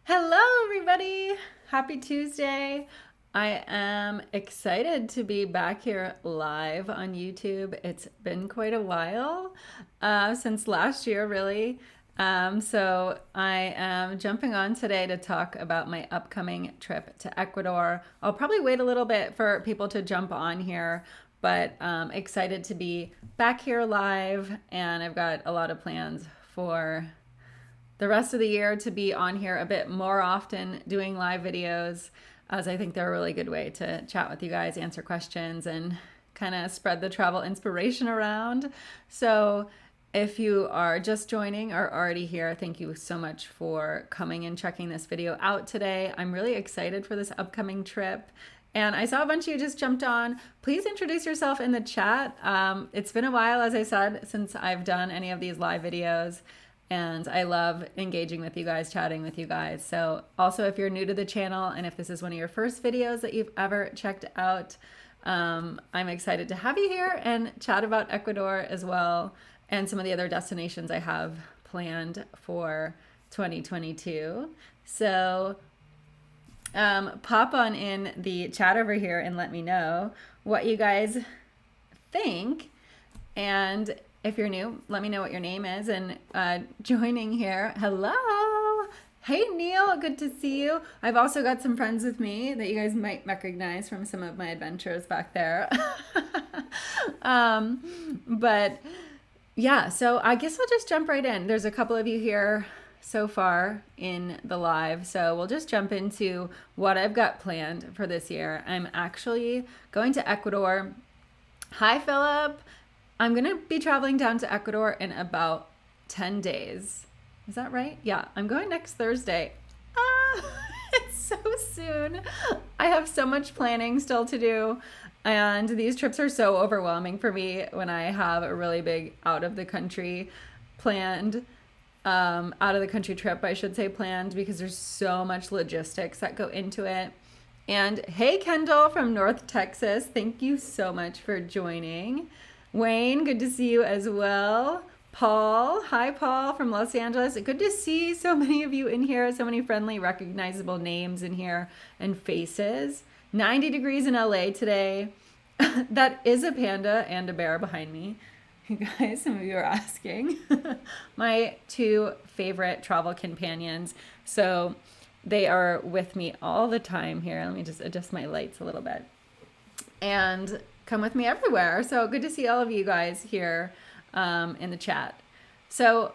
Hello, everybody. Happy Tuesday. I am excited to be back here live on YouTube. It's been quite a while since last year, really. So I am jumping on today to talk about my upcoming trip to Ecuador. I'll probably wait a little bit for people to jump on here, but excited to be back here live, and I've got a lot of plans for the rest of the year to be on here a bit more often doing live videos, as I think they're a really good way to chat with you guys, answer questions, and kind of spread the travel inspiration around. So if you are just joining or already here, thank you so much for coming and checking this video out today. I'm really excited for this upcoming trip. And I saw a bunch of you just jumped on. Please introduce yourself in the chat. It's been a while, as I said, since I've done any of these live videos. And I love engaging with you guys, chatting with you guys. So also, if you're new to the channel and if this is one of your first videos that you've ever checked out, I'm excited to have you here and chat about Ecuador as well and some of the other destinations I have planned for 2022. So pop on in the chat over here and let me know what you guys think. And if you're new, let me know what your name is. And joining here, hello. Hey, Neil, good to see you. I've also got some friends with me that you guys might recognize from some of my adventures back there. But yeah, so I guess I'll just jump right in. There's a couple of you here so far in the live, so we'll just jump into what I've got planned for this year. I'm actually going to Ecuador. Hi, Philip. I'm going to be traveling down to Ecuador in about 10 days. Is that right? Yeah, I'm going next Thursday. It's so soon. I have so much planning still to do. And these trips are so overwhelming for me when I have a really big out of the country planned. Out of the country trip, I should say, planned, because there's so much logistics that go into it. And hey, Kendall from North Texas, thank you so much for joining. Wayne, good to see you as well. Paul, hi Paul from Los Angeles. Good to see so many of you in here, so many friendly, recognizable names in here and faces. 90 degrees in LA today. That is a panda and a bear behind me. You guys, some of you are asking. My two favorite travel companions. So they are with me all the time here. Let me just adjust my lights a little bit. And come with me everywhere. So good to see all of you guys here in the chat. So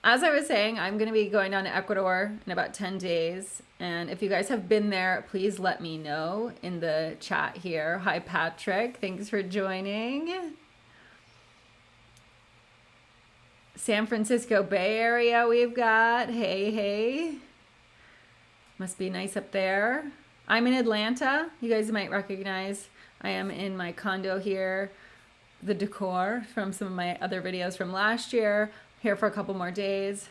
as I was saying, I'm going to be going down to Ecuador in about 10 days. And if you guys have been there, please let me know in the chat here. Hi, Patrick. Thanks for joining. San Francisco Bay Area we've got. Hey, hey. Must be nice up there. I'm in Atlanta. You guys might recognize I am in my condo here, the decor from some of my other videos from last year, here for a couple more days,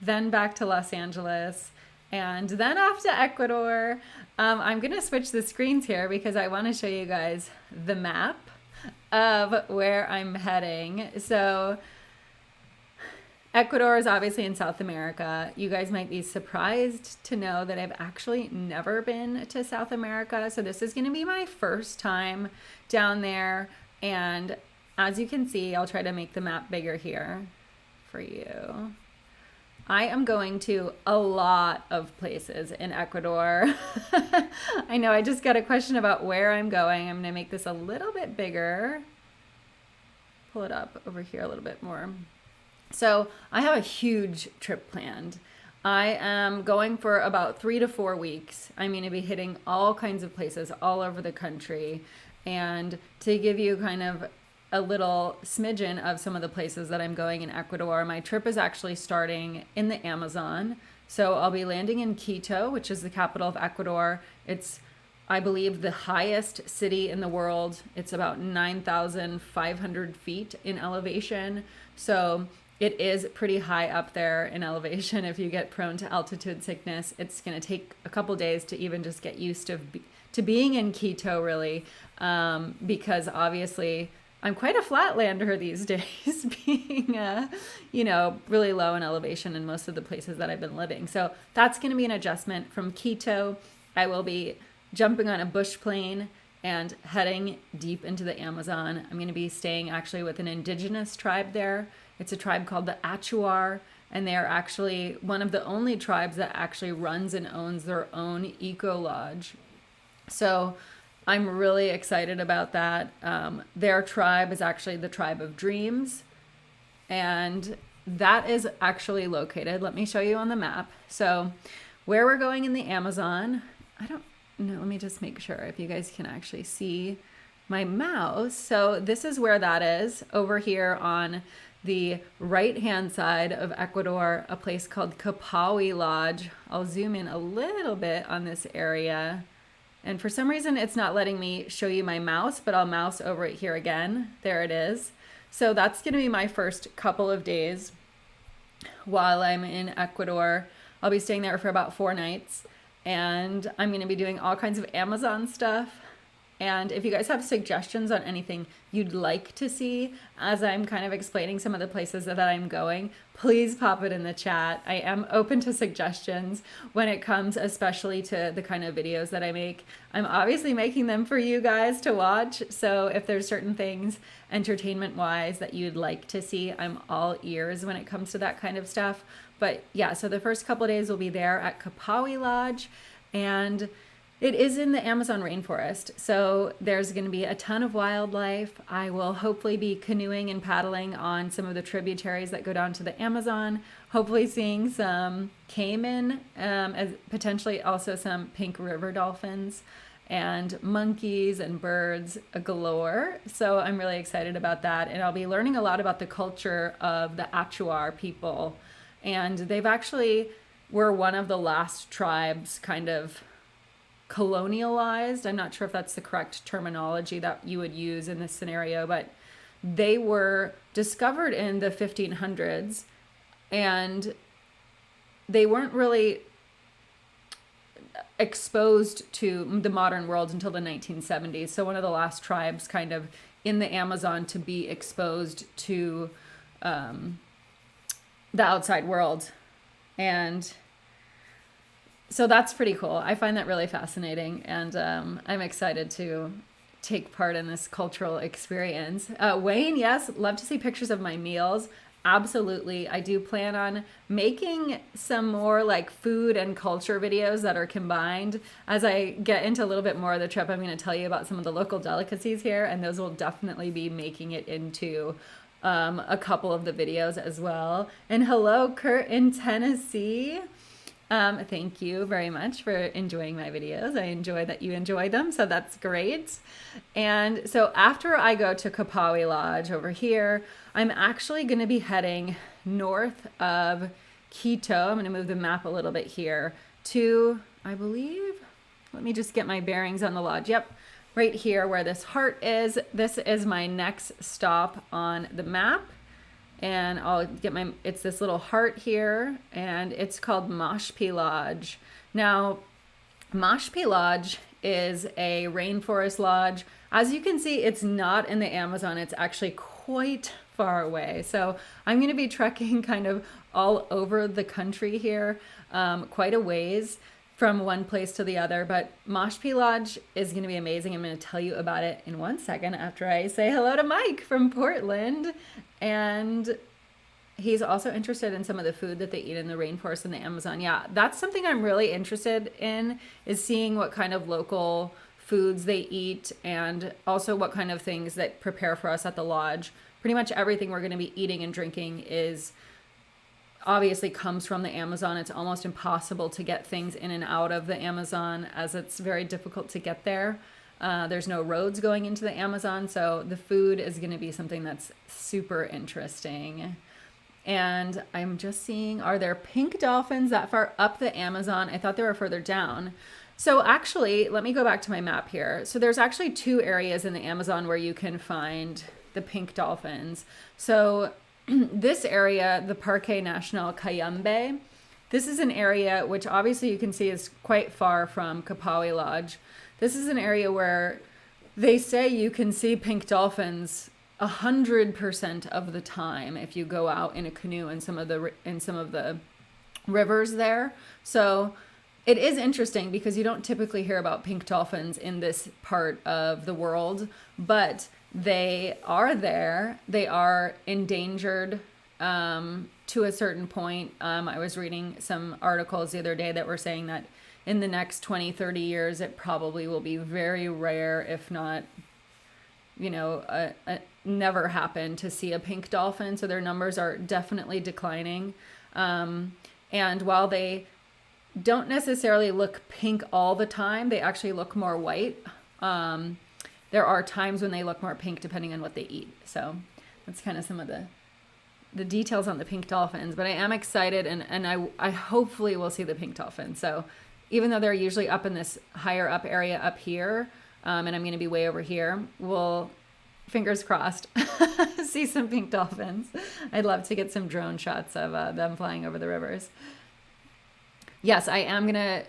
then back to Los Angeles, and then off to Ecuador. I'm going to switch the screens here because I want to show you guys the map of where I'm heading. So Ecuador is obviously in South America. You guys might be surprised to know that I've actually never been to South America. So this is going to be my first time down there. And as you can see, I'll try to make the map bigger here for you. I am going to a lot of places in Ecuador. I know I just got a question about where I'm going. I'm going to make this a little bit bigger. Pull it up over here a little bit more. So I have a huge trip planned. I am going for about 3 to 4 weeks. I'm going to be hitting all kinds of places all over the country. And to give you kind of a little smidgen of some of the places that I'm going in Ecuador, my trip is actually starting in the Amazon. So I'll be landing in Quito, which is the capital of Ecuador. It's, I believe, the highest city in the world. It's about 9,500 feet in elevation. So it is pretty high up there in elevation. If you get prone to altitude sickness, it's going to take a couple days to even just get used to being in Quito, really, because obviously I'm quite a flatlander these days, being, really low in elevation in most of the places that I've been living. So that's going to be an adjustment. From Quito, I will be jumping on a bush plane and heading deep into the Amazon. I'm going to be staying actually with an indigenous tribe there. It's a tribe called the Achuar, and they are actually one of the only tribes that actually runs and owns their own eco lodge. So I'm really excited about that. Their tribe is actually the tribe of dreams, and that is actually located. Let me show you on the map. So where we're going in the Amazon, I don't know, let me just make sure if you guys can actually see my mouse. So this is where that is, over here on the right hand side of Ecuador, a place called Capawi Lodge. I'll zoom in a little bit on this area. And for some reason, it's not letting me show you my mouse, but I'll mouse over it here again. There it is. So that's going to be my first couple of days while I'm in Ecuador. I'll be staying there for about 4 nights, and I'm going to be doing all kinds of Amazon stuff. And if you guys have suggestions on anything you'd like to see as I'm kind of explaining some of the places that I'm going, please pop it in the chat. I am open to suggestions when it comes especially to the kind of videos that I make. I'm obviously making them for you guys to watch. So if there's certain things entertainment wise that you'd like to see, I'm all ears when it comes to that kind of stuff. But yeah, so the first couple of days will be there at Capawi Lodge, and it is in the Amazon rainforest, so there's going to be a ton of wildlife. I will hopefully be canoeing and paddling on some of the tributaries that go down to the Amazon, hopefully seeing some caiman, as potentially also some pink river dolphins, and monkeys and birds galore. So I'm really excited about that, and I'll be learning a lot about the culture of the Achuar people. And they've actually were one of the last tribes kind of colonialized. I'm not sure if that's the correct terminology that you would use in this scenario, but they were discovered in the 1500s, and they weren't really exposed to the modern world until the 1970s. So one of the last tribes kind of in the Amazon to be exposed to the outside world. And so that's pretty cool. I find that really fascinating, and I'm excited to take part in this cultural experience. Wayne, yes, love to see pictures of my meals. Absolutely. I do plan on making some more like food and culture videos that are combined. As I get into a little bit more of the trip, I'm going to tell you about some of the local delicacies here, and those will definitely be making it into a couple of the videos as well. And hello, Kurt in Tennessee. Thank you very much for enjoying my videos. I enjoy that you enjoy them, so that's great. And so after I go to Capawi Lodge over here, I'm actually going to be heading north of Quito. I'm going to move the map a little bit here to, I believe, let me just get my bearings on the lodge. Yep, right here where this heart is. This is my next stop on the map. And I'll get it's this little heart here, and it's called Mashpi Lodge. Now, Mashpi Lodge is a rainforest lodge. As you can see, it's not in the Amazon. It's actually quite far away. So I'm going to be trekking kind of all over the country here, quite a ways from one place to the other. But Mashpi Lodge is going to be amazing. I'm going to tell you about it in 1 second after I say hello to Mike from Portland. And he's also interested in some of the food that they eat in the rainforest in the Amazon. Yeah, that's something I'm really interested in, is seeing what kind of local foods they eat, and also what kind of things that prepare for us at the lodge. Pretty much everything we're going to be eating and drinking is obviously comes from the Amazon. It's almost impossible to get things in and out of the Amazon, as it's very difficult to get there. There's no roads going into the Amazon, so the food is going to be something that's super interesting. And I'm just seeing, are there pink dolphins that far up the Amazon? I thought they were further down. So actually, let me go back to my map here. So there's actually 2 areas in the Amazon where you can find the pink dolphins. So this area, the Parque National Cayambe, this is an area which obviously you can see is quite far from Capawi Lodge. This is an area where they say you can see pink dolphins 100% of the time if you go out in a canoe in some of the rivers there. So it is interesting because you don't typically hear about pink dolphins in this part of the world, but they are there. They are endangered to a certain point. I was reading some articles the other day that were saying that in the next 20, 30 years, it probably will be very rare, if not, never happen to see a pink dolphin. So their numbers are definitely declining. And while they don't necessarily look pink all the time, they actually look more white. There are times when they look more pink depending on what they eat. So that's kind of some of the details on the pink dolphins. But I am excited, and I hopefully will see the pink dolphin. So even though they're usually up in this higher up area up here, and I'm going to be way over here, we'll, fingers crossed, see some pink dolphins. I'd love to get some drone shots of them flying over the rivers. Yes, I am going to.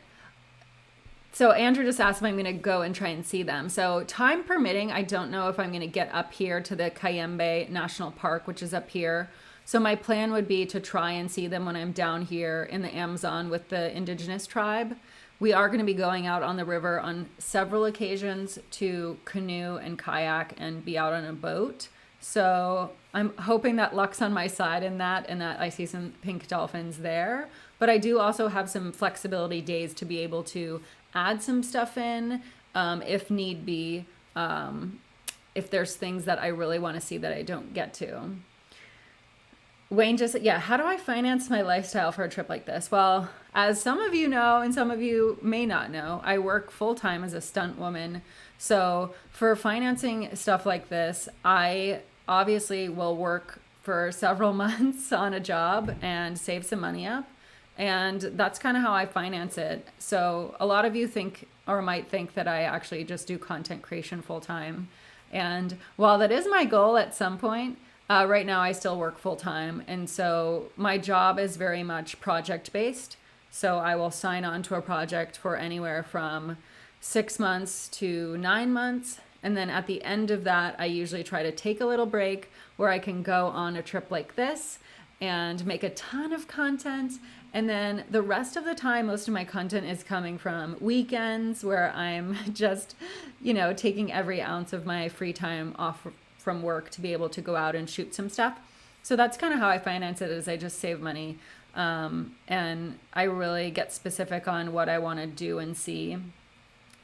So Andrew just asked if I'm going to go and try and see them. So time permitting, I don't know if I'm going to get up here to the Cayambe National Park, which is up here. So my plan would be to try and see them when I'm down here in the Amazon with the indigenous tribe. We are going to be going out on the river on several occasions to canoe and kayak and be out on a boat. So I'm hoping that luck's on my side in that, and that I see some pink dolphins there. But I do also have some flexibility days to be able to add some stuff in if need be, if there's things that I really want to see that I don't get to. Wayne just, yeah, how do I finance my lifestyle for a trip like this? Well, as some of you know, and some of you may not know, I work full-time as a stunt woman. So for financing stuff like this, I obviously will work for several months on a job and save some money up. And that's kind of how I finance it. So a lot of you think, or might think, that I actually just do content creation full-time. And while that is my goal at some point, right now I still work full-time. And so my job is very much project-based. So I will sign on to a project for anywhere from 6 months to 9 months. And then at the end of that, I usually try to take a little break where I can go on a trip like this and make a ton of content. And then the rest of the time, most of my content is coming from weekends where I'm just, taking every ounce of my free time off from work to be able to go out and shoot some stuff. So that's kind of how I finance it, is I just save money. And I really get specific on what I want to do and see.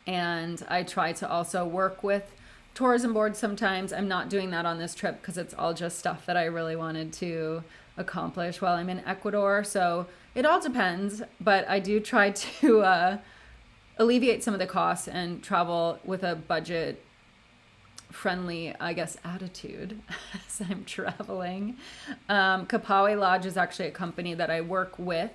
And I try to also work with tourism boards sometimes. I'm not doing that on this trip because it's all just stuff that I really wanted to accomplish while I'm in Ecuador. So it all depends, but I do try to alleviate some of the costs and travel with a budget friendly, I guess, attitude as I'm traveling. Kapawe Lodge is actually a company that I work with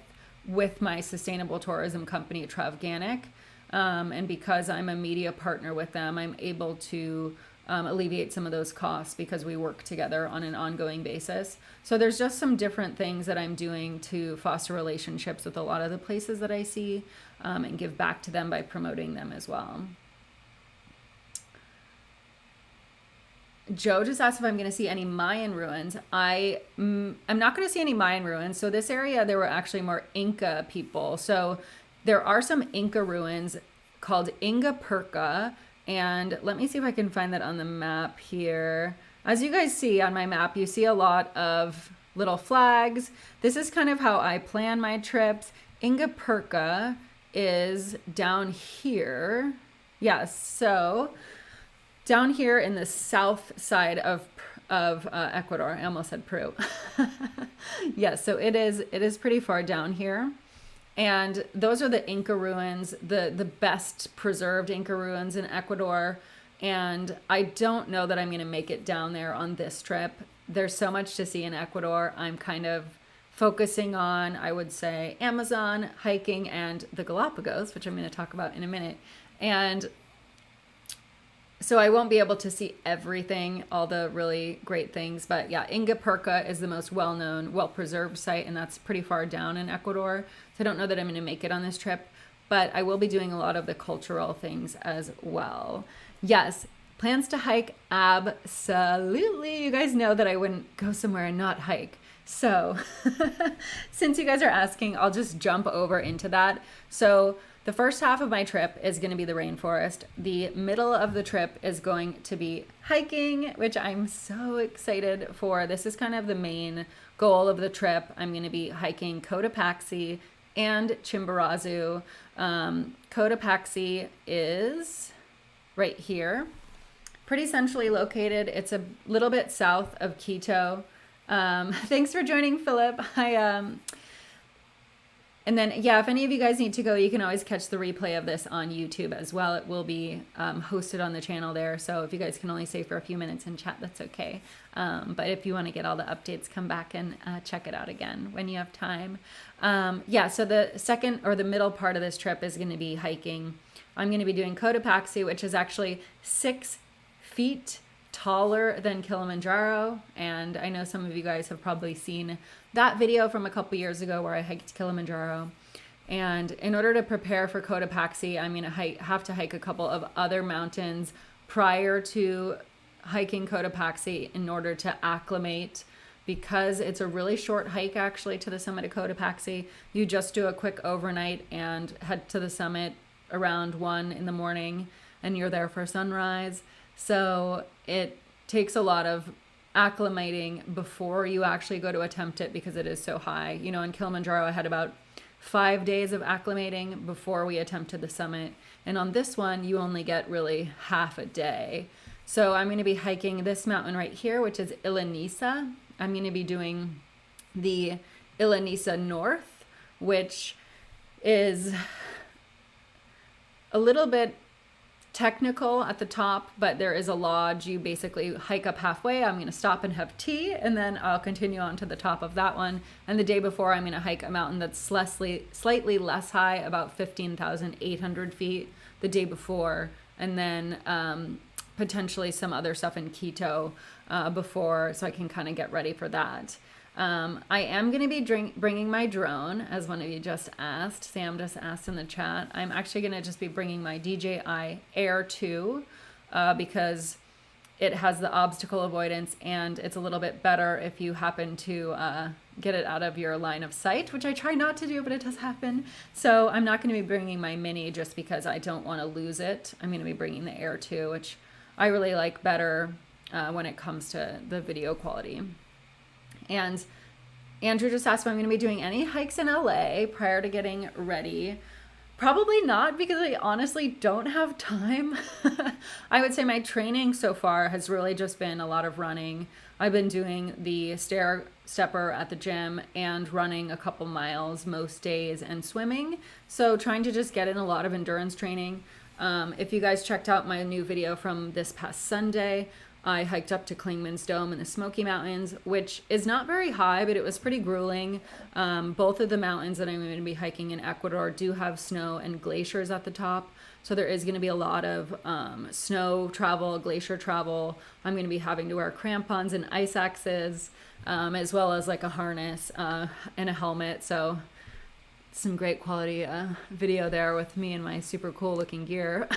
my sustainable tourism company, Travaganic. And because I'm a media partner with them, I'm able to alleviate some of those costs because we work together on an ongoing basis. So there's just some different things that I'm doing to foster relationships with a lot of the places that I see, and give back to them by promoting them as well. Joe just asked if I'm going to see any Mayan ruins. I'm not going to see any Mayan ruins. So this area, there were actually more Inca people. So there are some Inca ruins called Inga Perka. And let me see if I can find that on the map here. As you guys see on my map, you see a lot of little flags. This is kind of how I plan my trips. Inga Perka is down here. Yes, so down here in the south side of Ecuador. I almost said Peru. Yes, so it is pretty far down here. And those are the Inca ruins, the best preserved Inca ruins in Ecuador. And I don't know that I'm going to make it down there on this trip. There's so much to see in Ecuador. I'm kind of focusing on, I would say, Amazon, hiking, and the Galapagos, which I'm going to talk about in a minute. And so I won't be able to see everything, all the really great things. But yeah, Inga Perka is the most well-known, well-preserved site, and that's pretty far down in Ecuador. So I don't know that I'm going to make it on this trip, but I will be doing a lot of the cultural things as well. Yes, Plans to hike? Absolutely. You guys know that I wouldn't go somewhere and not hike. So, since you guys are asking, I'll just jump over into that. So, the first half of my trip is going to be the rainforest. The middle of the trip is going to be hiking, which I'm so excited for. This is kind of the main goal of the trip. I'm going to be hiking Cotopaxi and Chimborazo. Cotopaxi is right here, pretty centrally located. It's a little bit south of Quito. Thanks for joining, Philip. And then, yeah, if any of you guys need to go, you can always catch the replay of this on YouTube as well. It will be hosted on the channel there. So if you guys can only stay for a few minutes and chat, that's okay. But if you want to get all the updates, come back and check it out again when you have time. Yeah, so the second or the middle part of this trip is going to be hiking. I'm going to be doing Cotopaxi, which is actually 6 feet taller than Kilimanjaro. And I know some of you guys have probably seen that video from a couple years ago where I hiked Kilimanjaro. And in order to prepare for Cotopaxi, I'm going to have to hike a couple of other mountains prior to hiking Cotopaxi in order to acclimate, because it's a really short hike actually to the summit of Cotopaxi. You just do a quick overnight and head to the summit around 1 in the morning and you're there for sunrise. So it takes a lot of acclimating before you actually go to attempt it because it is so high. You know, in Kilimanjaro, I had about 5 days of acclimating before we attempted the summit. And on this one, you only get really half a day. So I'm going to be hiking this mountain right here, which is Ilanisa. I'm going to be doing the Ilanisa North, which is a little bit technical at the top, but there is a lodge. You basically hike up halfway. I'm going to stop and have tea, and then I'll continue on to the top of that one. And the day before, I'm going to hike a mountain that's slightly less high, about 15,800 feet the day before, and then potentially some other stuff in Quito before, so I can kind of get ready for that. I am going to be bringing my drone, as one of you just asked. Sam just asked in the chat. I'm actually going to just be bringing my DJI Air 2 because it has the obstacle avoidance, and it's a little bit better if you happen to get it out of your line of sight, which I try not to do, but it does happen. So I'm not going to be bringing my Mini just because I don't want to lose it. I'm going to be bringing the Air 2, which I really like better when it comes to the video quality. And Andrew just asked if I'm going to be doing any hikes in LA prior to getting ready. Probably not, because I honestly don't have time. I would say my training so far has really just been a lot of running. I've been doing the stepper at the gym and running a couple miles most days and swimming. So trying to just get in a lot of endurance training. If you guys checked out my new video from this past Sunday, I hiked up to Clingman's Dome in the Smoky Mountains, which is not very high, but it was pretty grueling. Both of the mountains that I'm going to be hiking in Ecuador do have snow and glaciers at the top. So there is going to be a lot of snow travel, glacier travel. I'm going to be having to wear crampons and ice axes, as well as like a harness and a helmet. So some great quality video there with me and my super cool looking gear.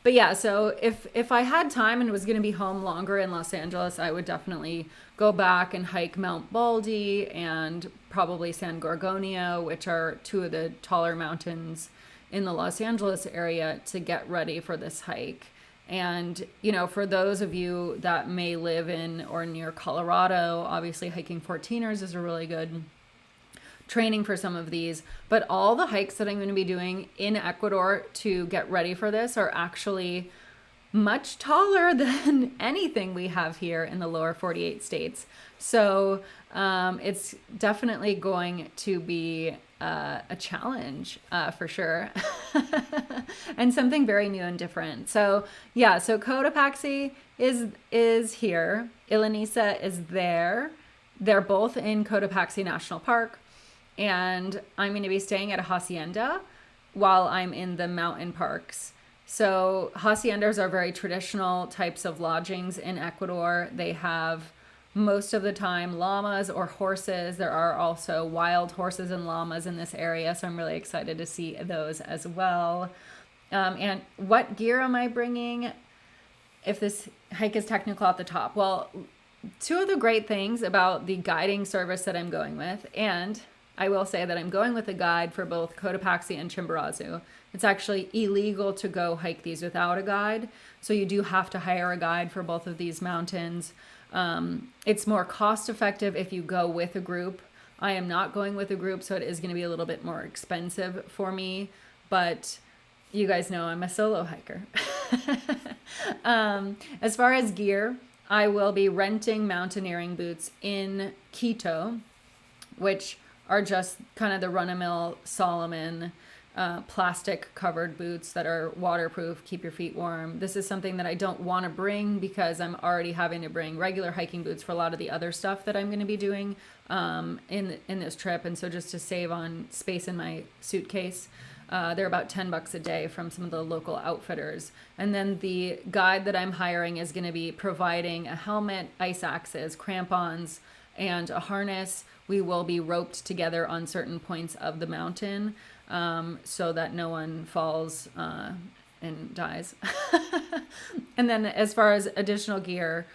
But yeah, so if I had time and was going to be home longer in Los Angeles, I would definitely go back and hike Mount Baldy and probably San Gorgonio, which are 2 of the taller mountains in the Los Angeles area, to get ready for this hike. And, you know, for those of you that may live in or near Colorado, obviously hiking 14ers is a really good training for some of these, but all the hikes that I'm going to be doing in Ecuador to get ready for this are actually much taller than anything we have here in the lower 48 states. So it's definitely going to be a challenge for sure, and something very new and different. So yeah, so Cotopaxi is here. Ilanisa is there. They're both in Cotopaxi National Park. And I'm going to be staying at a hacienda while I'm in the mountain parks. So haciendas are very traditional types of lodgings in Ecuador. They have most of the time llamas or horses. There are also wild horses and llamas in this area, so I'm really excited to see those as well. And what gear am I bringing if this hike is technical at the top? Well, two of the great things about the guiding service that I'm going with, and I will say that I'm going with a guide for both Cotopaxi and Chimborazo. It's actually illegal to go hike these without a guide, so you do have to hire a guide for both of these mountains. It's more cost effective if you go with a group. I am not going with a group, so it is going to be a little bit more expensive for me, but you guys know I'm a solo hiker. As far as gear, I will be renting mountaineering boots in Quito, which are just kind of the run-of-mill Solomon plastic covered boots that are waterproof, keep your feet warm. This is something that I don't want to bring because I'm already having to bring regular hiking boots for a lot of the other stuff that I'm going to be doing in this trip. And so just to save on space in my suitcase, they're about $10 a day from some of the local outfitters. And then the guide that I'm hiring is going to be providing a helmet, ice axes, crampons, and a harness. We will be roped together on certain points of the mountain so that no one falls and dies. And then as far as additional gear,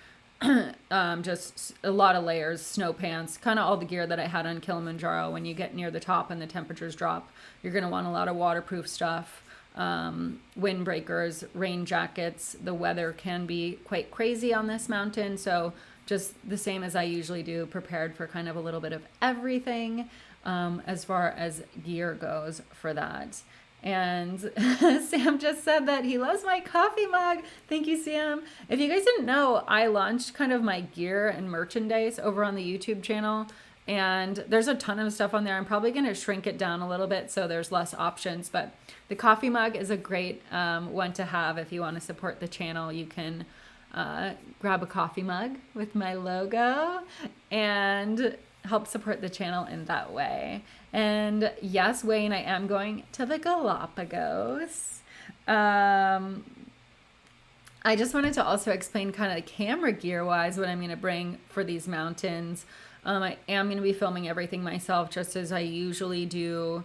just a lot of layers, snow pants, kind of all the gear that I had on Kilimanjaro. When you get near the top and the temperatures drop, you're going to want a lot of waterproof stuff, windbreakers, rain jackets. The weather can be quite crazy on this mountain, so just the same as I usually do, prepared for kind of a little bit of everything as far as gear goes for that. And Sam just said that he loves my coffee mug. Thank you, Sam. If you guys didn't know, I launched kind of my gear and merchandise over on the YouTube channel. And there's a ton of stuff on there. I'm probably going to shrink it down a little bit so there's less options. But the coffee mug is a great one to have if you want to support the channel. You can grab a coffee mug with my logo and help support the channel in that way. And yes, Wayne, I am going to the Galapagos. I just wanted to also explain kind of camera gear wise what I'm going to bring for these mountains. I am going to be filming everything myself just as I usually do,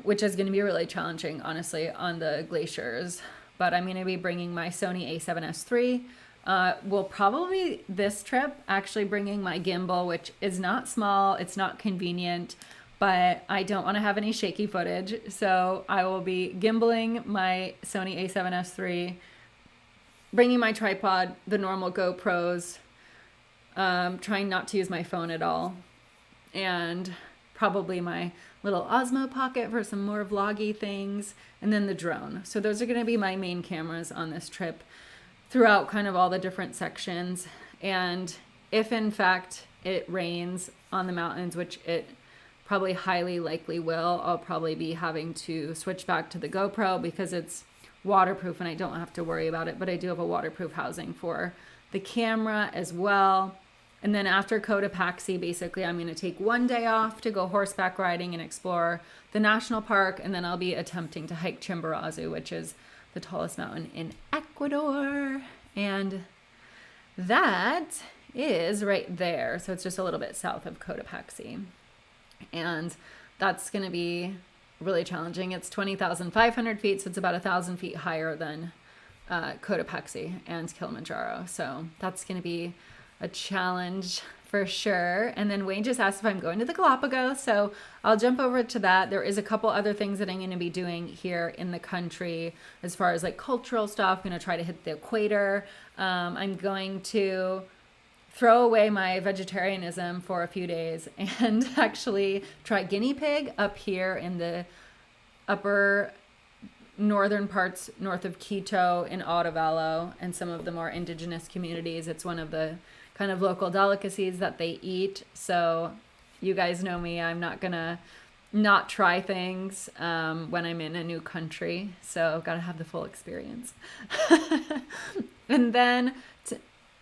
which is going to be really challenging, honestly, on the glaciers. But I'm going to be bringing my Sony a7S III. We'll probably this trip actually bringing my gimbal, which is not small, it's not convenient, but I don't want to have any shaky footage. So I will be gimbaling my Sony a7S III, bringing my tripod, the normal GoPros, trying not to use my phone at all, and probably my little Osmo Pocket for some more vloggy things, and then the drone. So those are going to be my main cameras on this trip throughout kind of all the different sections. And if in fact it rains on the mountains, which it probably highly likely will, I'll probably be having to switch back to the GoPro because it's waterproof and I don't have to worry about it. But I do have a waterproof housing for the camera as well. And then after Cotopaxi, basically I'm going to take one day off to go horseback riding and explore the national park. And then I'll be attempting to hike Chimborazo, which is the tallest mountain in Ecuador. And that is right there. So it's just a little bit south of Cotopaxi. And that's going to be really challenging. It's 20,500 feet. So it's about 1,000 feet higher than Cotopaxi and Kilimanjaro. So that's going to be a challenge for sure. And then Wayne just asked if I'm going to the Galapagos. So I'll jump over to that. There is a couple other things that I'm going to be doing here in the country as far as like cultural stuff. I'm going to try to hit the equator. I'm going to throw away my vegetarianism for a few days and actually try guinea pig up here in the upper northern parts north of Quito in Otavalo and some of the more indigenous communities. It's one of the kind of local delicacies that they eat. So you guys know me, I'm not gonna not try things when I'm in a new country. So I've got to have the full experience. And then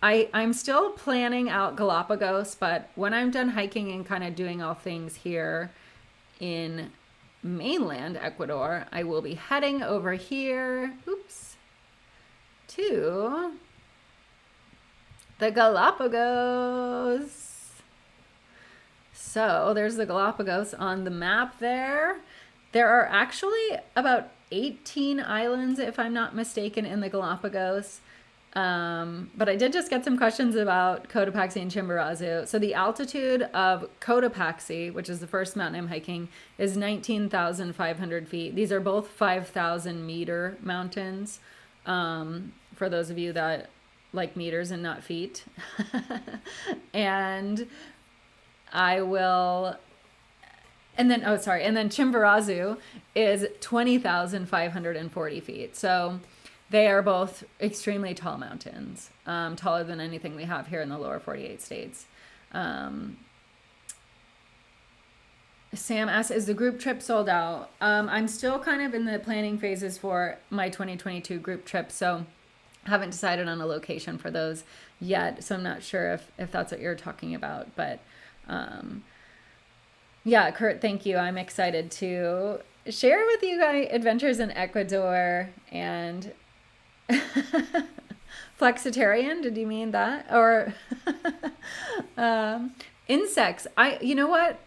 I'm still planning out Galapagos, but when I'm done hiking and kind of doing all things here in mainland Ecuador, I will be heading over here, to the Galapagos. So there's the Galapagos on the map there. There are actually about 18 islands, if I'm not mistaken, in the Galapagos. But I did just get some questions about Cotopaxi and Chimborazo. So the altitude of Cotopaxi, which is the first mountain I'm hiking, is 19,500 feet. These are both 5,000-meter mountains. For those of you that like meters and not feet. And I will, and then, oh, sorry. And then Chimborazo is 20,540 feet. So they are both extremely tall mountains, taller than anything we have here in the lower 48 states. Sam asks, is the group trip sold out? I'm still kind of in the planning phases for my 2022 group trip, so haven't decided on a location for those yet. So I'm not sure if that's what you're talking about, but yeah, Kurt, thank you. I'm excited to share with you guys adventures in Ecuador and flexitarian. Did you mean that? Or insects. You know what,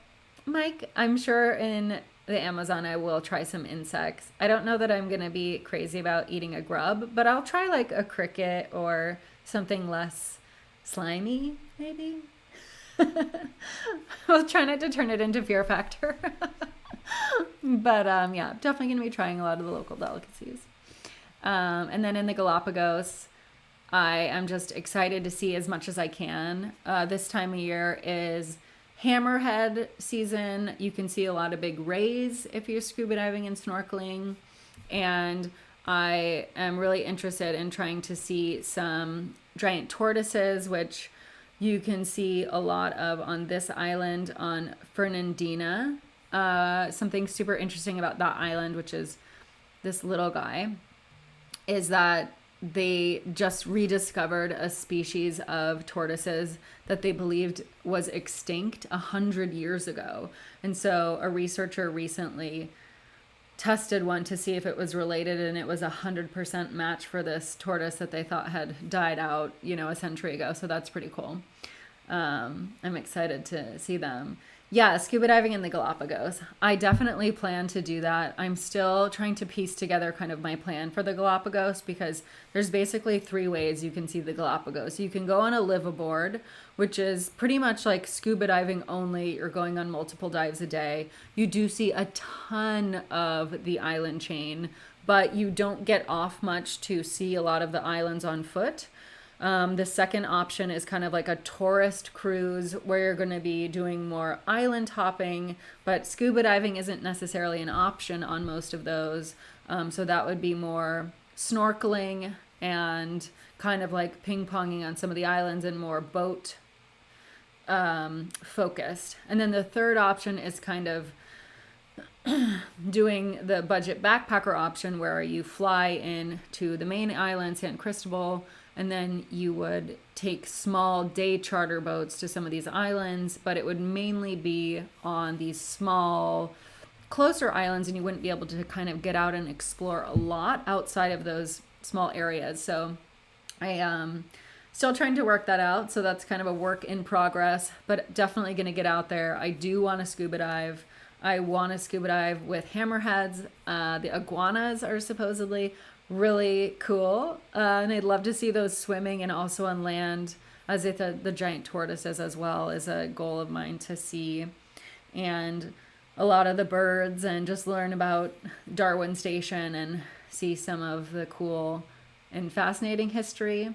Mike? I'm sure in the Amazon I will try some insects. I don't know that I'm going to be crazy about eating a grub, but I'll try like a cricket or something less slimy, maybe. I'll try not to turn it into Fear Factor. But yeah, definitely going to be trying a lot of the local delicacies. And then in the Galapagos, I am just excited to see as much as I can. This time of year is hammerhead season. You can see a lot of big rays if you're scuba diving and snorkeling. And I am really interested in trying to see some giant tortoises, which you can see a lot of on this island on Fernandina. Something super interesting about that island, which is this little guy, is that they just rediscovered a species of tortoises that they believed was extinct 100 years ago. And so a researcher recently tested one to see if it was related, and it was 100% match for this tortoise that they thought had died out, a century ago. So that's pretty cool. I'm excited to see them. Yeah, scuba diving in the Galapagos. I definitely plan to do that. I'm still trying to piece together kind of my plan for the Galapagos, because there's basically 3 ways you can see the Galapagos. You can go on a liveaboard, which is pretty much like scuba diving only. You're going on multiple dives a day. You do see a ton of the island chain, but you don't get off much to see a lot of the islands on foot. The second option is kind of like a tourist cruise where you're going to be doing more island hopping, but scuba diving isn't necessarily an option on most of those. So that would be more snorkeling and kind of like ping-ponging on some of the islands and more boat focused. And then the third option is kind of doing the budget backpacker option, where you fly in to the main island, San Cristobal, and then you would take small day charter boats to some of these islands, but it would mainly be on these small, closer islands, and you wouldn't be able to kind of get out and explore a lot outside of those small areas. So I am still trying to work that out. So that's kind of a work in progress, but definitely going to get out there. I do want to scuba dive. I want to scuba dive with hammerheads. The iguanas are supposedly really cool. And I'd love to see those swimming and also on land, as if the giant tortoises as well is a goal of mine to see. And a lot of the birds, and just learn about Darwin Station and see some of the cool and fascinating history.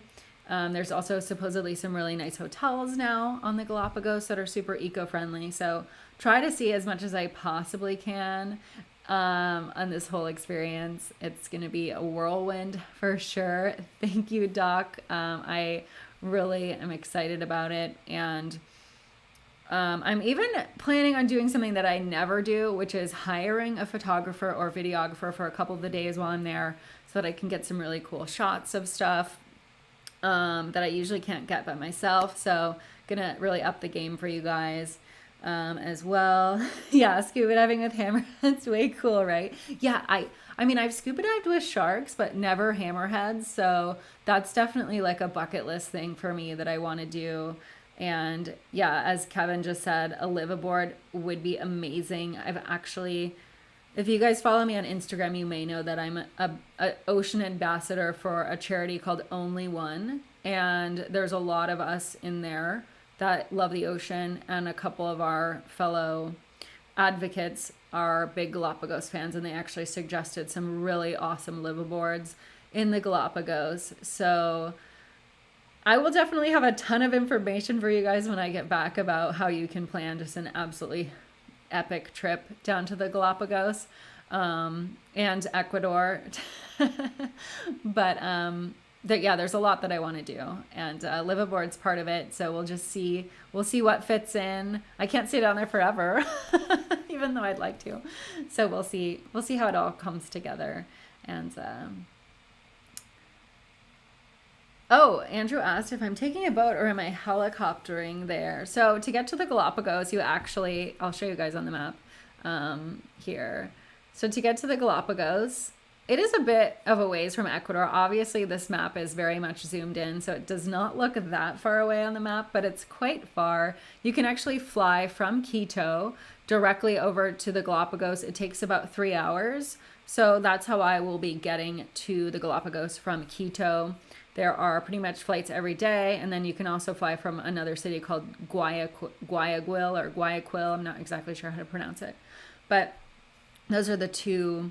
There's also supposedly some really nice hotels now on the Galapagos that are super eco-friendly. So try to see as much as I possibly can on this whole experience. It's going to be a whirlwind for sure. Thank you, Doc. I really am excited about it. And I'm even planning on doing something that I never do, which is hiring a photographer or videographer for a couple of the days while I'm there, so that I can get some really cool shots of stuff that I usually can't get by myself. So gonna really up the game for you guys as well. Yeah, scuba diving with hammerheads, way cool, right? Yeah, I mean, I've scuba dived with sharks, but never hammerheads. So that's definitely like a bucket list thing for me that I want to do. And yeah, as Kevin just said, a liveaboard would be amazing. I've actually If you guys follow me on Instagram, you may know that I'm a ocean ambassador for a charity called Only One. And there's a lot of us in there that love the ocean, and a couple of our fellow advocates are big Galapagos fans, and they actually suggested some really awesome liveaboards in the Galapagos. So I will definitely have a ton of information for you guys when I get back about how you can plan just an absolutely epic trip down to the Galapagos and Ecuador. But yeah, there's a lot that I want to do, and liveaboard's part of it. So we'll see what fits in. I can't stay down there forever, even though I'd like to. So we'll see how it all comes together. And oh, Andrew asked if I'm taking a boat or am I helicoptering there. So to get to the Galapagos, I'll show you guys on the map here. So to get to the Galapagos, it is a bit of a ways from Ecuador. Obviously, this map is very much zoomed in, so it does not look that far away on the map, but it's quite far. You can actually fly from Quito directly over to the Galapagos. It takes about 3 hours. So that's how I will be getting to the Galapagos from Quito. There are pretty much flights every day, and then you can also fly from another city called Guayaquil or Guayaquil. I'm not exactly sure how to pronounce it. But those are the two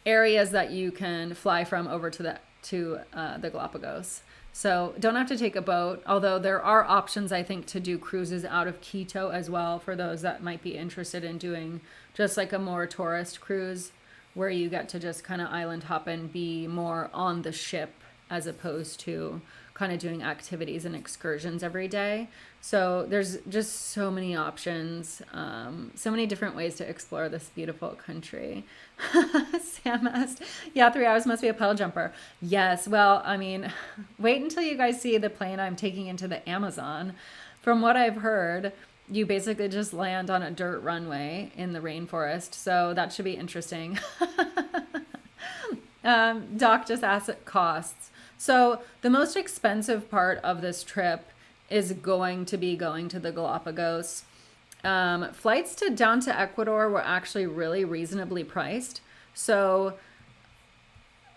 areas that you can fly from over to the Galapagos. So don't have to take a boat, although there are options, I think, to do cruises out of Quito as well for those that might be interested in doing just like a more tourist cruise where you get to just kind of island hop and be more on the ship as opposed to kind of doing activities and excursions every day. So there's just so many options, so many different ways to explore this beautiful country. Sam asked, yeah, 3 hours must be a puddle jumper. Yes, well, I mean, wait until you guys see the plane I'm taking into the Amazon. From what I've heard, you basically just land on a dirt runway in the rainforest. So that should be interesting. Doc just asked costs. So the most expensive part of this trip is going to be going to the Galapagos. Flights down to Ecuador were actually really reasonably priced. So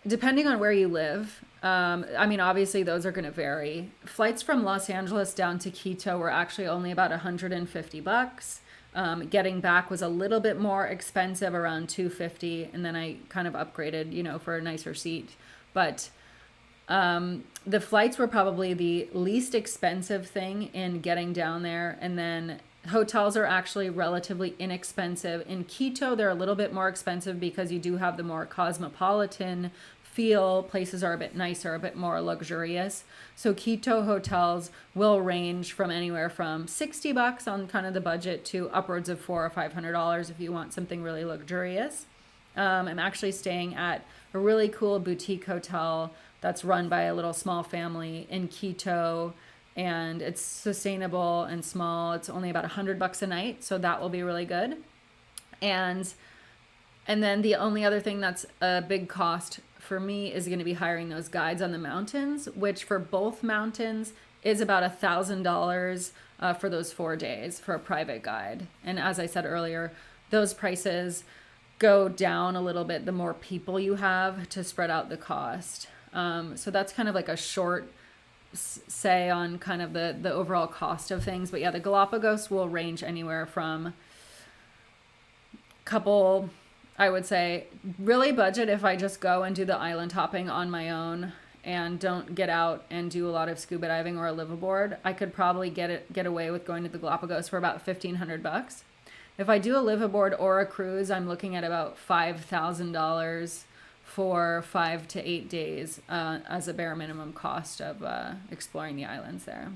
depending on where you live, I mean, obviously those are going to vary. Flights from Los Angeles down to Quito were actually only about $150. Getting back was a little bit more expensive, around $250, and then I kind of upgraded, for a nicer seat. But the flights were probably the least expensive thing in getting down there, and then hotels are actually relatively inexpensive. In Quito, they're a little bit more expensive because you do have the more cosmopolitan feel. Places are a bit nicer, a bit more luxurious. So Quito hotels will range from anywhere from $60 on kind of the budget to upwards of $400 or $500 if you want something really luxurious. I'm actually staying at a really cool boutique hotel that's run by a little small family in Quito, and it's sustainable and small. It's only about $100 a night, so that will be really good. And then the only other thing that's a big cost for me is going to be hiring those guides on the mountains, which for both mountains is about $1,000 for those 4 days for a private guide. And as I said earlier, those prices go down a little bit the more people you have to spread out the cost. So that's kind of like a short say on kind of the overall cost of things. But yeah, the Galapagos will range anywhere from couple, I would say, really budget if I just go and do the island hopping on my own and don't get out and do a lot of scuba diving or a liveaboard. I could probably get away with going to the Galapagos for about $1,500. If I do a liveaboard or a cruise, I'm looking at about $5,000 for 5 to 8 days as a bare minimum cost of exploring the islands there.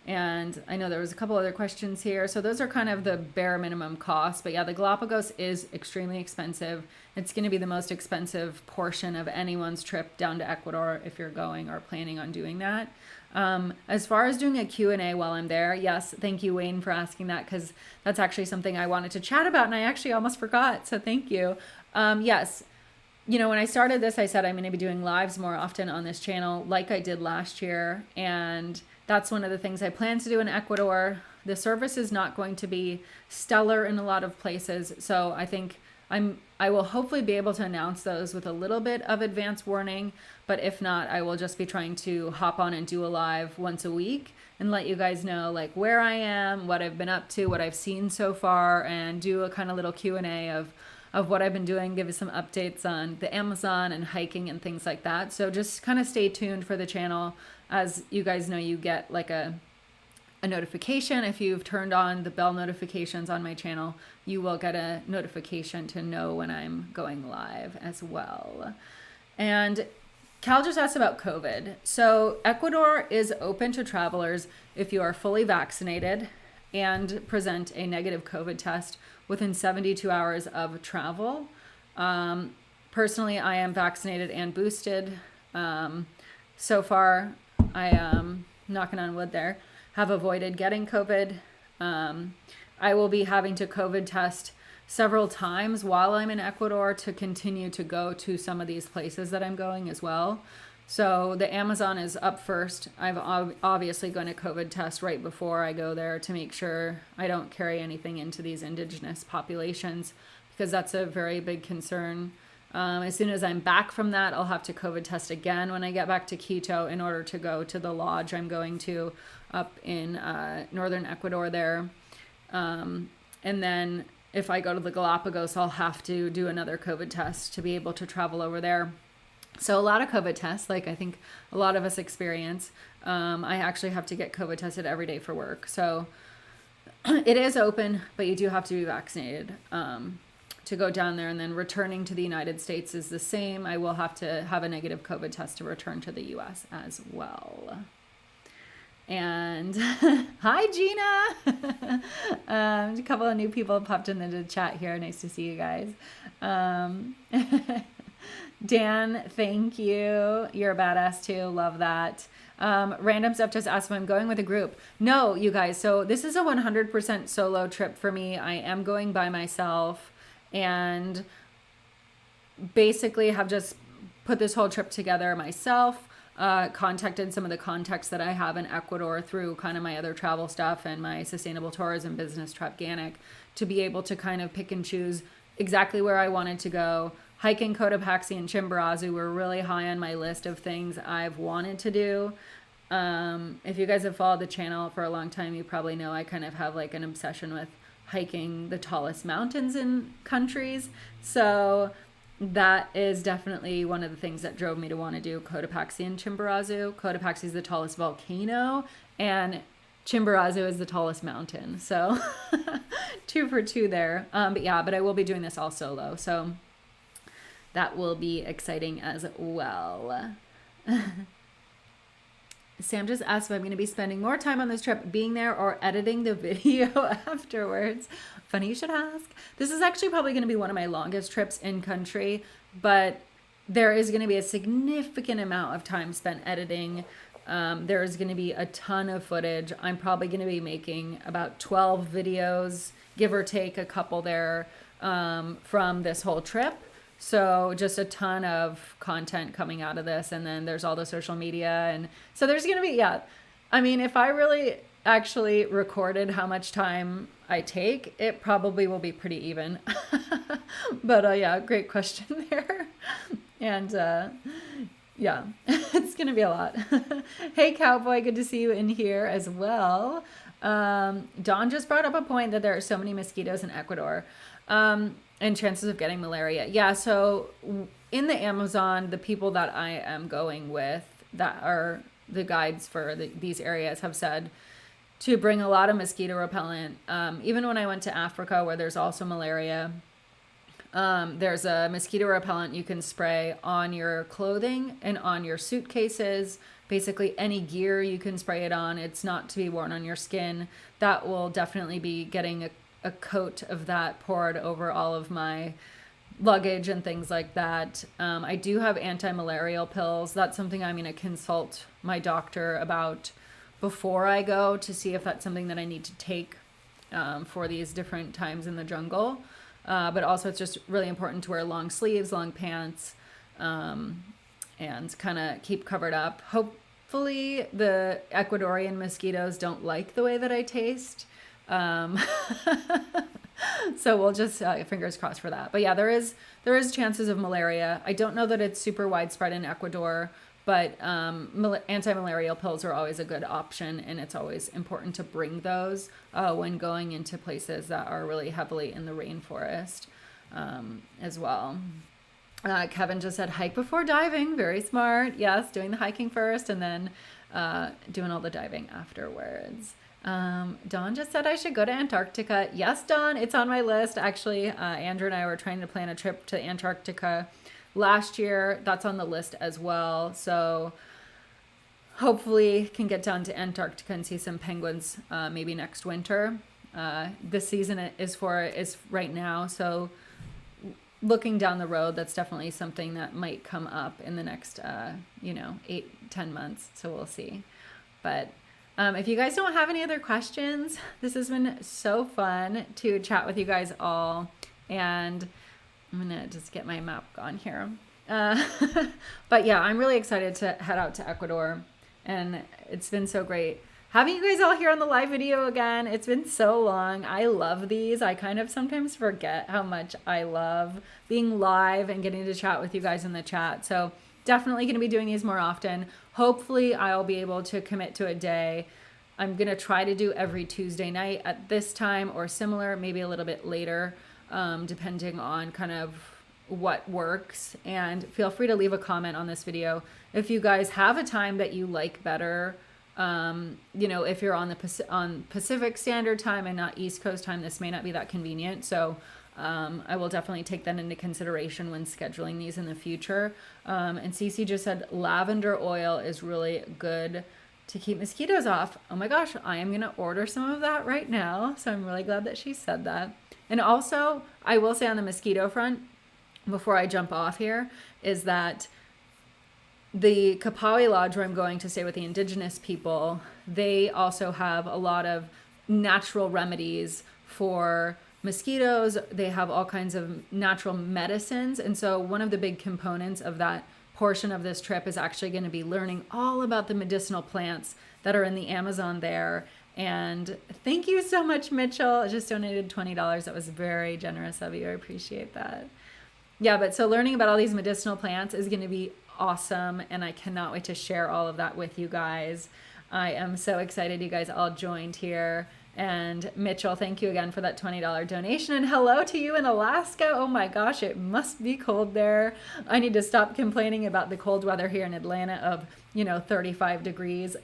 And I know there was a couple other questions here. So those are kind of the bare minimum costs. But yeah, the Galapagos is extremely expensive. It's going to be the most expensive portion of anyone's trip down to Ecuador if you're going or planning on doing that. As far as doing a Q&A while I'm there, yes, thank you, Wayne, for asking that, because that's actually something I wanted to chat about and I actually almost forgot. So thank you. Yes. When I started this, I said I'm going to be doing lives more often on this channel like I did last year. And that's one of the things I plan to do in Ecuador. The service is not going to be stellar in a lot of places. So I think I I will hopefully be able to announce those with a little bit of advance warning, but if not, I will just be trying to hop on and do a live once a week and let you guys know like where I am, what I've been up to, what I've seen so far, and do a kind of little Q&A of what I've been doing, give you some updates on the Amazon and hiking and things like that. So just kind of stay tuned for the channel. As you guys know, you get like a notification. If you've turned on the bell notifications on my channel, you will get a notification to know when I'm going live as well. And Cal just asked about COVID. So Ecuador is open to travelers if you are fully vaccinated and present a negative COVID test within 72 hours of travel. Personally, I am vaccinated and boosted. So far, I am, knocking on wood there, have avoided getting COVID. I will be having to COVID test several times while I'm in Ecuador to continue to go to some of these places that I'm going as well. So the Amazon is up first. I'm obviously going to COVID test right before I go there to make sure I don't carry anything into these indigenous populations, because that's a very big concern. As soon as I'm back from that, I'll have to COVID test again when I get back to Quito in order to go to the lodge I'm going to up in northern Ecuador there. And then if I go to the Galapagos, I'll have to do another COVID test to be able to travel over there. So a lot of COVID tests, like I think a lot of us experience. I actually have to get COVID tested every day for work. So it is open, but you do have to be vaccinated to go down there. And then returning to the United States is the same. I will have to have a negative COVID test to return to the US as well. And hi, Gina. A couple of new people popped into the chat here. Nice to see you guys. Dan, thank you. You're a badass too. Love that. Random stuff just asked if I'm going with a group. No, you guys. So this is a 100% solo trip for me. I am going by myself and basically have just put this whole trip together myself. Contacted some of the contacts that I have in Ecuador through kind of my other travel stuff and my sustainable tourism business, Trapganic, to be able to kind of pick and choose exactly where I wanted to go. Hiking Cotopaxi and Chimborazo were really high on my list of things I've wanted to do. If you guys have followed the channel for a long time, you probably know I kind of have like an obsession with hiking the tallest mountains in countries. So that is definitely one of the things that drove me to want to do Cotopaxi and Chimborazo. Cotopaxi is the tallest volcano and Chimborazo is the tallest mountain. So 2 for 2 there. But I will be doing this all solo. So that will be exciting as well. Sam just asked if I'm going to be spending more time on this trip being there or editing the video afterwards. Funny you should ask. This is actually probably going to be one of my longest trips in country, but there is going to be a significant amount of time spent editing. There is going to be a ton of footage. I'm probably going to be making about 12 videos, give or take a couple there, from this whole trip. So just a ton of content coming out of this. And then there's all the social media. And so there's going to be, I mean, if I really actually recorded how much time I take, it probably will be pretty even. But great question there. And it's going to be a lot. Hey, Cowboy, good to see you in here as well. Dawn just brought up a point that there are so many mosquitoes in Ecuador. And chances of getting malaria. Yeah, so in the Amazon, the people that I am going with, that are the guides for these areas, have said to bring a lot of mosquito repellent. Even when I went to Africa, where there's also malaria, there's a mosquito repellent you can spray on your clothing and on your suitcases. Basically, any gear you can spray it on. It's not to be worn on your skin. That will definitely be getting a coat of that poured over all of my luggage and things like that. I do have anti-malarial pills. That's something I'm going to consult my doctor about before I go to see if that's something that I need to take for these different times in the jungle. But also it's just really important to wear long sleeves, long pants, and kind of keep covered up. Hopefully the Ecuadorian mosquitoes don't like the way that I taste. So we'll just fingers crossed for that. But yeah, there is chances of malaria. I don't know that it's super widespread in Ecuador, but anti-malarial pills are always a good option, and it's always important to bring those when going into places that are really heavily in the rainforest as well. Kevin just said hike before diving. Very smart. Yes, doing the hiking first and then doing all the diving afterwards. Dawn just said I should go to Antarctica. Yes, Dawn, it's on my list. Actually, Andrew and I were trying to plan a trip to Antarctica last year. That's on the list as well. So hopefully can get down to Antarctica and see some penguins maybe next winter. This season is right now. So looking down the road, that's definitely something that might come up in the next, 8-10 months. So we'll see. But if you guys don't have any other questions, this has been so fun to chat with you guys all. And I'm going to just get my map on here. But yeah, I'm really excited to head out to Ecuador. And it's been so great having you guys all here on the live video again. It's been so long. I love these. I kind of sometimes forget how much I love being live and getting to chat with you guys in the chat. So definitely going to be doing these more often. Hopefully I'll be able to commit to a day. I'm going to try to do every Tuesday night at this time or similar, maybe a little bit later, depending on kind of what works. And feel free to leave a comment on this video if you guys have a time that you like better. If you're on Pacific Standard Time and not East Coast time, this may not be that convenient. So I will definitely take that into consideration when scheduling these in the future. And Cece just said lavender oil is really good to keep mosquitoes off. Oh my gosh, I am going to order some of that right now. So I'm really glad that she said that. And also, I will say on the mosquito front, before I jump off here, is that the Kapawi Lodge, where I'm going to stay with the indigenous people, they also have a lot of natural remedies for mosquitoes. They have all kinds of natural medicines. And so one of the big components of that portion of this trip is actually going to be learning all about the medicinal plants that are in the Amazon there. And thank you so much, Mitchell. I just donated $20. That was very generous of you. I appreciate that. Yeah, but so learning about all these medicinal plants is going to be awesome, and I cannot wait to share all of that with you guys. I am so excited you guys all joined here. And Mitchell, thank you again for that $20 donation, and hello to you in Alaska. Oh my gosh, it must be cold there. I need to stop complaining about the cold weather here in Atlanta of 35 degrees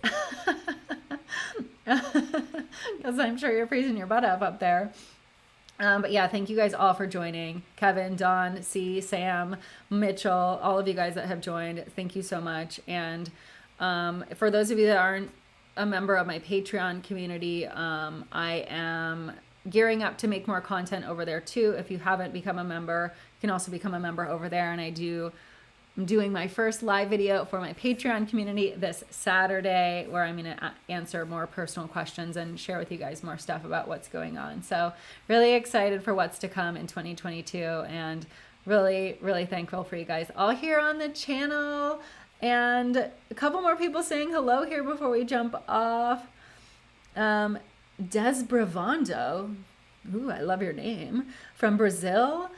because I'm sure you're freezing your butt up there. But yeah, thank you guys all for joining. Kevin, Don, C, Sam, Mitchell, all of you guys that have joined. Thank you so much. And for those of you that aren't a member of my Patreon community, I am gearing up to make more content over there too. If you haven't become a member, you can also become a member over there. And I'm doing my first live video for my Patreon community this Saturday, where I'm going to answer more personal questions and share with you guys more stuff about what's going on. So really excited for what's to come in 2022, and really, really thankful for you guys all here on the channel. And a couple more people saying hello here before we jump off. Des Bravando, ooh, I love your name, from Brazil.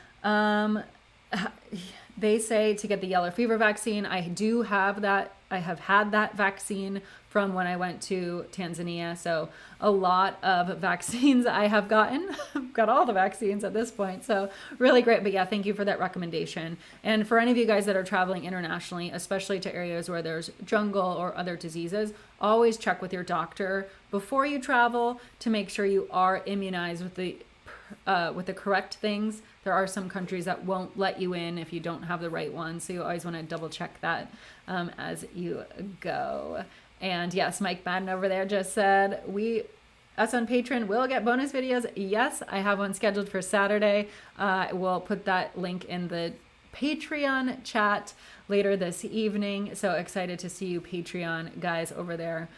They say to get the yellow fever vaccine. I do have that. I have had that vaccine from when I went to Tanzania. So a lot of vaccines I have gotten. I've got all the vaccines at this point. So really great. But yeah, thank you for that recommendation. And for any of you guys that are traveling internationally, especially to areas where there's jungle or other diseases, always check with your doctor before you travel to make sure you are immunized with the correct things. There are some countries that won't let you in if you don't have the right one. So you always want to double check that as you go. And yes, Mike Madden over there just said, us on Patreon will get bonus videos. Yes, I have one scheduled for Saturday. We'll put that link in the Patreon chat later this evening. So excited to see you Patreon guys over there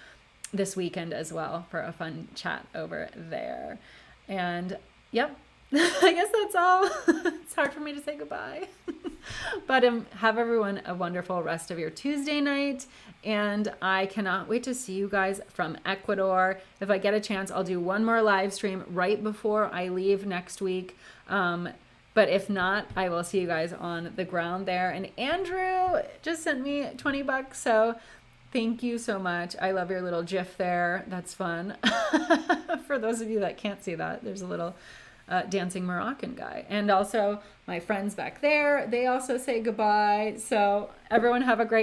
this weekend as well for a fun chat over there. And yep. I guess that's all. It's hard for me to say goodbye. But have everyone a wonderful rest of your Tuesday night. And I cannot wait to see you guys from Ecuador. If I get a chance, I'll do one more live stream right before I leave next week. But if not, I will see you guys on the ground there. And Andrew just sent me $20. So thank you so much. I love your little GIF there. That's fun. For those of you that can't see that, there's a little dancing Moroccan guy. And also my friends back there, they also say goodbye. So everyone have a great